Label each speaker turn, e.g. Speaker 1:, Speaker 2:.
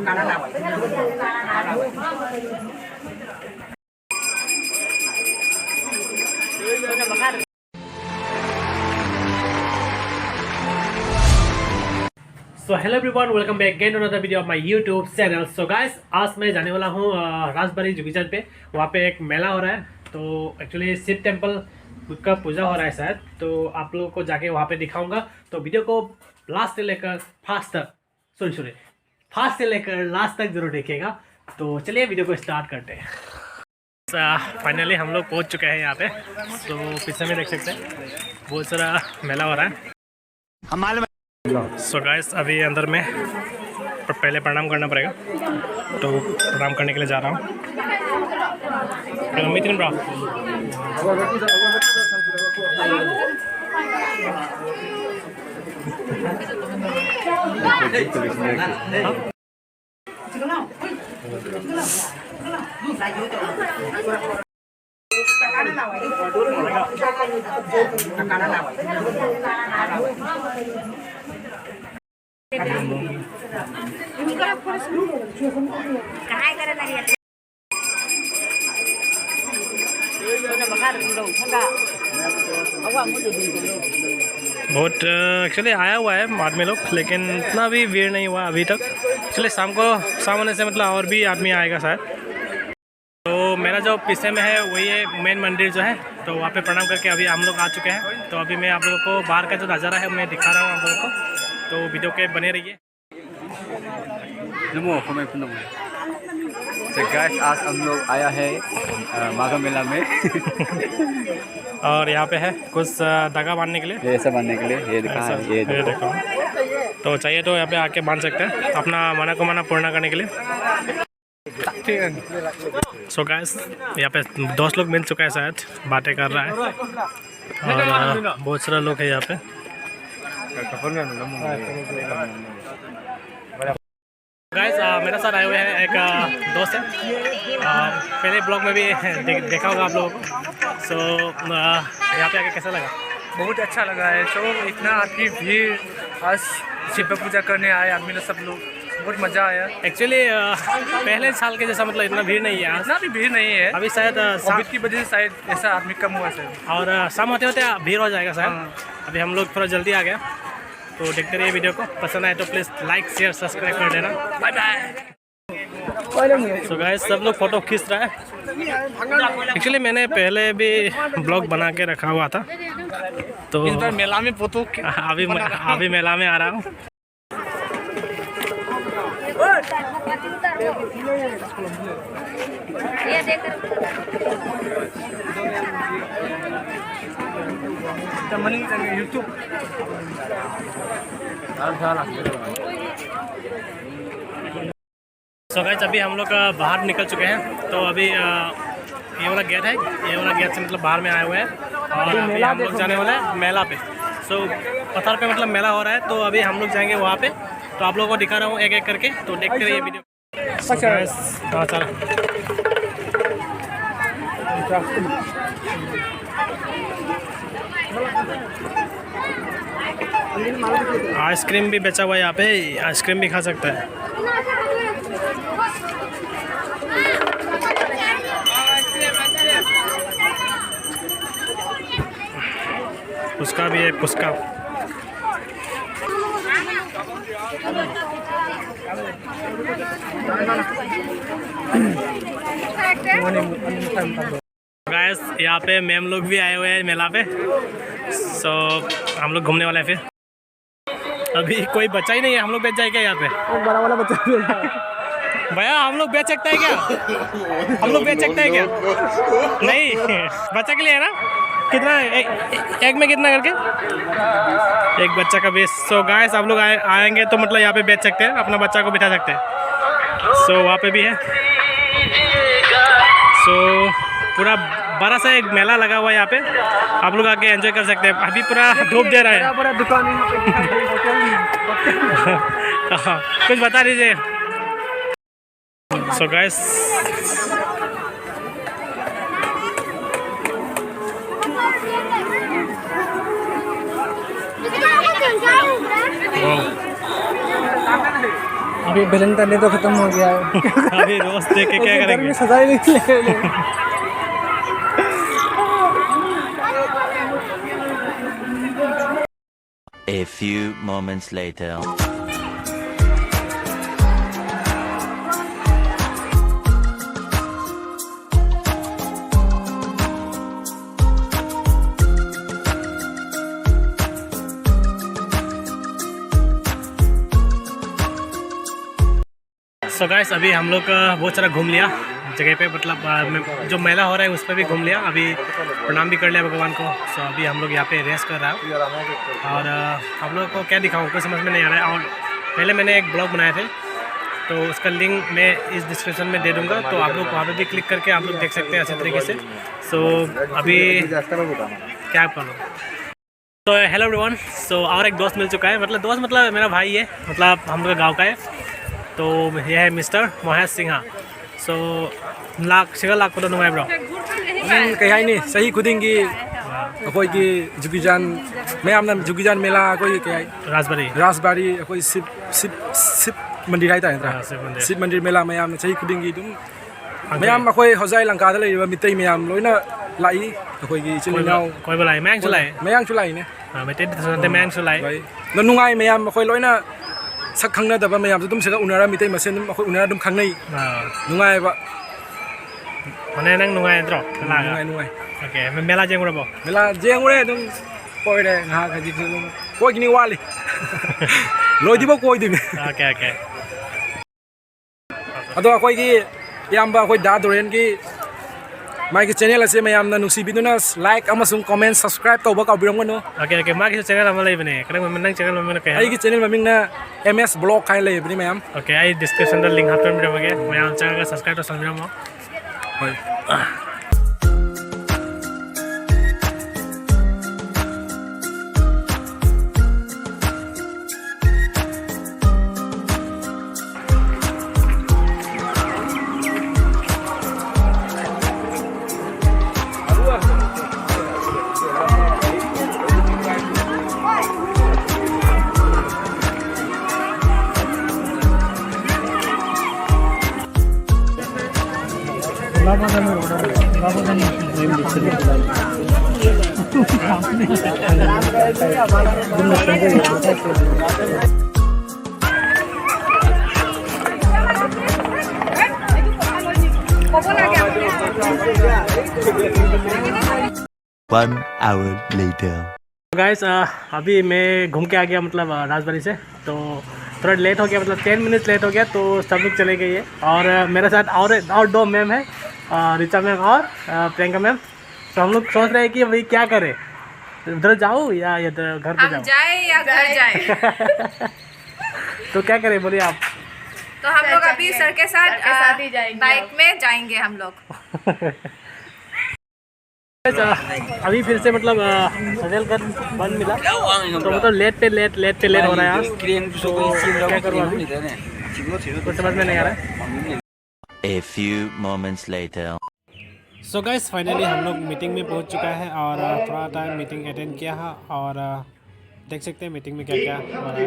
Speaker 1: So hello everyone, welcome back again to another video of my YouTube channel. So guys, आज मैं जाने वाला हूँ राजबाड़ी जुगीचंद पे। वहाँ पे एक मेला हो रहा है, तो एक्चुअली शिव टेम्पल का पूजा हो रहा है शायद, तो आप लोगों को जाके वहाँ पे दिखाऊंगा। तो वीडियो को लास्ट से लेकर फास्ट से लेकर लास्ट तक जरूर देखिएगा। तो चलिए वीडियो को स्टार्ट करते हैं। फाइनली हम लोग पहुँच चुके हैं यहाँ पे। तो पीछे में देख सकते हैं बहुत सारा मेला हो रहा है। सो गाइस, अभी अंदर में पहले प्रणाम करना पड़ेगा, तो प्रणाम करने के लिए जा रहा हूँ। मिथिन ब्रा, बहुत एक्चुअली आया हुआ है आदमी लोग, लेकिन इतना भी भीड़ नहीं हुआ अभी तक। एक्चुअली शाम होने से मतलब और भी आदमी आएगा शायद। तो मेरा जो पीछे में है वही है मेन मंदिर जो है, तो वहाँ पे प्रणाम करके अभी हम लोग आ चुके हैं। तो अभी मैं आप लोगों को बाहर का जो नज़ारा है मैं दिखा रहा हूँ आप लोगों को, तो वीडियो के बने रहिए।
Speaker 2: तो गाइस, आज हम लोग आया है माघ मेला में
Speaker 1: और यहाँ पे है कुछ धागा बांधने के लिए,
Speaker 2: ये सब बांधने के लिए। ये देखो।
Speaker 1: तो चाहिए तो यहाँ पे आके बांध सकते हैं अपना मनोकामना पूर्ण करने के लिए। सो गाइस, यहाँ पे दोस्त लोग मिल चुका है शायद, बातें कर रहा है और बहुत सारा लोग है यहाँ पे। गाइस, मेरे साथ आए हुए हैं एक दोस्त है, पहले ब्लॉग में भी देखा होगा आप लोगों को। सो यहाँ पे आके कैसा लगा?
Speaker 3: बहुत अच्छा लगा है। तो इतना आपकी भीड़, आज शिव पूजा करने आए आदमी लोग, सब लोग, बहुत मज़ा आया।
Speaker 1: एक्चुअली पहले साल के जैसा मतलब इतना भीड़ नहीं है,
Speaker 3: इतना भी भीड़ नहीं है
Speaker 1: अभी शायद
Speaker 3: कोविड की वजह से शायद ऐसा आदमी कम हुआ शायद,
Speaker 1: और शाम होते होते भीड़ हो जाएगा शायद। अभी हम लोग थोड़ा जल्दी आ गया, तो देखते रहिए वीडियो को। पसंद आए तो प्लीज़ लाइक शेयर सब्सक्राइब कर देना। Bye bye. सो गाइस, सब लोग फ़ोटो खींच रहा है। एक्चुअली मैंने पहले भी ब्लॉग बना के रखा हुआ था, तो
Speaker 3: इस बार मेला में फोटो
Speaker 1: अभी मेला में आ रहा हूँ।
Speaker 3: यूट्यूब
Speaker 1: सो गाइस, अभी हम लोग बाहर निकल चुके हैं। तो अभी ये वाला गेट है, ये वाला गेट से मतलब बाहर में आए हुए हैं, और अभी हम लोग जाने वाले हैं मेला पे। सो पत्थर पे मतलब मेला हो रहा है, तो अभी हम लोग जाएंगे वहाँ पे। तो आप लोगों को दिखा रहा हूँ एक एक करके, तो देखते रहिए वीडियो। आइसक्रीम भी बेचा हुआ है यहाँ पे, आइसक्रीम भी खा सकता है। उसका भी है, उसका गाइस, यहाँ पे मैम लोग भी आए हुए हैं मेला पे। सो हम लोग घूमने वाले हैं। फिर अभी कोई बच्चा ही नहीं है, हम लोग बेच जाए क्या यहाँ पे?
Speaker 3: बड़ा वाला बच्चा
Speaker 1: भैया, हम लोग बेच सकते हैं क्या? हम लोग बेच सकते हैं क्या? नहीं, बच्चा के लिए है ना? कितना एक में कितना करके? एक बच्चा का बेच। सो गाइस, आप लोग आएंगे तो मतलब यहाँ पे बेच सकते हैं, अपना बच्चा को बिठा सकते हैं। सो वहाँ पे भी है। सो पूरा बड़ा सा एक मेला लगा हुआ है यहाँ पे, आप लोग आके एंजॉय कर सकते हैं। अभी पूरा धूप दे रहा है।
Speaker 3: बड़ा दुकान है।
Speaker 1: कुछ बता दीजिए। सो गाइस,
Speaker 3: अभी वैलेंटाइन डे तो खत्म हो गया है।
Speaker 1: अभी रोज देख के क्या
Speaker 3: घर
Speaker 1: करेंगे?
Speaker 3: में सजाई नहीं ले।
Speaker 4: A few moments later.
Speaker 1: So guys अभी हम लोग बहुत सारा घूम लिया जगह पे, मतलब जो मेला हो रहा है उस पर भी घूम लिया, अभी प्रणाम भी कर लिया भगवान को। सो अभी हम लोग यहाँ पे रेस्ट कर रहा है और आप लोगों को क्या दिखाऊँ कुछ समझ में नहीं आ रहा है। और पहले मैंने एक ब्लॉग बनाया थे तो उसका लिंक मैं इस डिस्क्रिप्शन में दे दूँगा, तो आप लोग वहाँ पर भी क्लिक करके आप लोग देख सकते हैं अच्छे तरीके से। सो अभी क्या करूँ, तो हेलो एवरीवन। सो और एक दोस्त मिल चुका है, मतलब मेरा भाई है, मतलब हम लोग गाँव का है। तो यह है मिस्टर मोहेश सिंहा। सो लाख सिगा लाख को नुंगाई ब्रो
Speaker 3: कहीं नहीं सही खुदेंगे अखोई की जुगीजान मैं जुगीजान मेला कोई क्या राजबाड़ी अखोई शिव मंदिर है शिव मंदिर मेला मैं सही खुदेंगे तुम मैं अखोई हजाई लंका मिट्टी मैं लोना लाई अखोई की चिनाव
Speaker 1: कोई बुलाए मैं
Speaker 3: चुलाई ने
Speaker 1: मैं चुलाई
Speaker 3: नुंगाई मैं अखोई लोना sak khangna मैं तुम से उनारा मिट्टी मसेन उनारा तुम खाई नुंगाई
Speaker 1: Mana nang nungai entro?
Speaker 3: Nungai.
Speaker 1: Oke, mela jeng berapa?
Speaker 3: Mela jeng ure dong. Koi deh, nah kaji tu. Koi gini wali. Lo di bawah koi di.
Speaker 1: Oke.
Speaker 3: Atau koi ki, yang bah koi dah doren ki. Mai ki channel aja मैं amna nusi bidu na like amasung comment subscribe kau bakal bilang mana.
Speaker 1: Oke, mak itu channel apa lagi bene? Kadang menang channel mana kayak?
Speaker 3: Ai ki channel maming na MS blog kain lagi bene मैं am.
Speaker 1: Oke, ai description dah link hapun bilang oke. मैं am channel ka subscribe to sambil mau.
Speaker 4: One hour later.
Speaker 1: Guys अभी मैं घूम के आ गया, मतलब राजबाड़ी से। तो थोड़ा लेट हो गया, मतलब 10 मिनट लेट हो गया, तो सब लोग चले गए हैं। और मेरे साथ और दो मैम है, रिचा मैम और प्रियंका मैम। तो हम लोग सोच रहे हैं कि भाई क्या करें, उधर जाओ या इधर घर पे जाओ,
Speaker 5: जाए या घर जाए।
Speaker 1: तो क्या करें बोलिए आप।
Speaker 5: तो हम लोग अभी सर के साथ ही जाएंगे, बाइक में जाएंगे हम लोग।
Speaker 1: अभी फिर से मतलब सजल कर बंद मिला, तो मतलब लेट पे लेट हो रहा है यार। तो क्या करूँ अभी, कुछ समझ में नहीं आ रहा है।
Speaker 4: A few moments later.
Speaker 1: So guys finally हम लोग मीटिंग में पहुंच चुका है और थोड़ा टाइम मीटिंग अटेंड किया है और देख सकते हैं मीटिंग में क्या क्या हो रहा है।